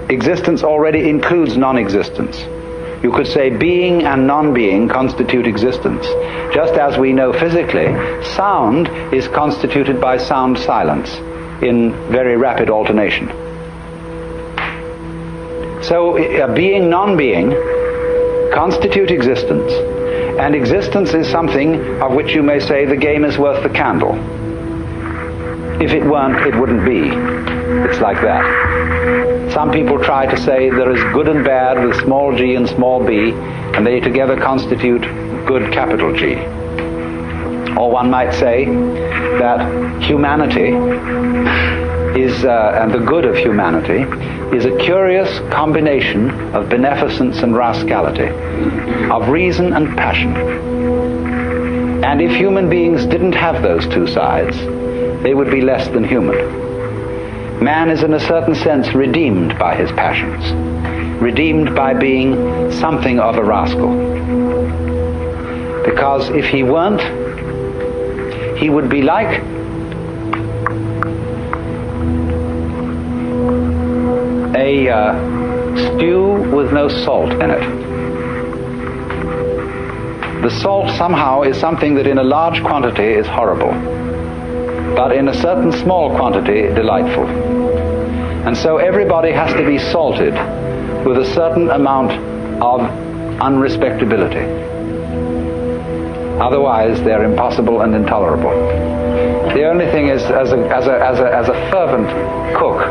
existence already includes non-existence. You could say being and non-being constitute existence. Just as we know physically, sound is constituted by sound silence in very rapid alternation. So being, non-being constitute existence, and existence is something of which you may say the game is worth the candle. If it weren't, it wouldn't be. It's like that. Some people try to say there is good and bad with small g and small b, and they together constitute good capital G. Or one might say that humanity is, and the good of humanity, is a curious combination of beneficence and rascality, of reason and passion. And if human beings didn't have those two sides, they would be less than human. Man is in a certain sense redeemed by his passions, redeemed by being something of a rascal. Because if he weren't, he would be like a stew with no salt in it. The salt somehow is something that in a large quantity is horrible, but in a certain small quantity delightful. And so everybody has to be salted with a certain amount of unrespectability. Otherwise they're impossible and intolerable. The only thing is, as a fervent cook,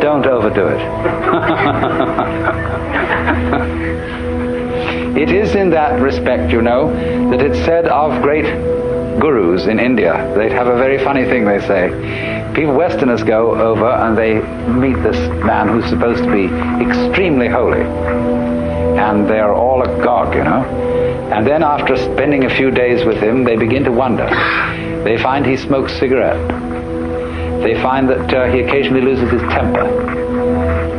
don't overdo it. It is in that respect, you know, that it's said of great gurus in India. They have a very funny thing they say. People, Westerners, go over and they meet this man who's supposed to be extremely holy. And they're all agog, you know. And then after spending a few days with him, they begin to wonder. They find he smokes cigarette. They find that he occasionally loses his temper.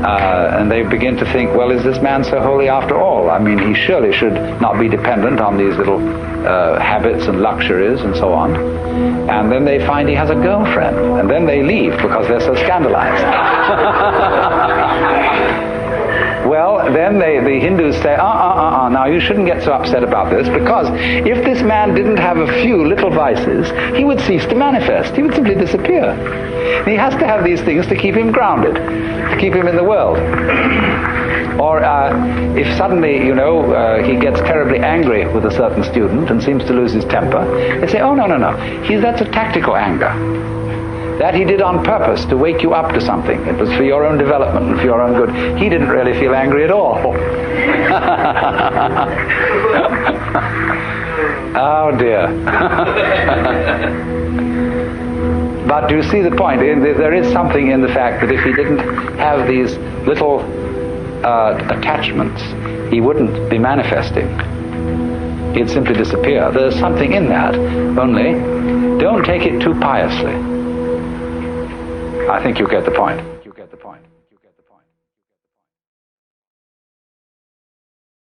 And they begin to think, well, is this man so holy after all? I mean, he surely should not be dependent on these little habits and luxuries and so on. And then they find he has a girlfriend. And then they leave because they're so scandalized. Well, then the Hindus say, now you shouldn't get so upset about this, because if this man didn't have a few little vices, he would cease to manifest. He would simply disappear. He has to have these things to keep him grounded, to keep him in the world. Or if suddenly, you know, he gets terribly angry with a certain student and seems to lose his temper, they say, oh, no, that's a tactical anger. That he did on purpose to wake you up to something. It was for your own development and for your own good. He didn't really feel angry at all. Oh dear. But do you see the point? There is something in the fact that if he didn't have these little attachments, he wouldn't be manifesting. He'd simply disappear. There's something in that, only don't take it too piously. I think you get the point.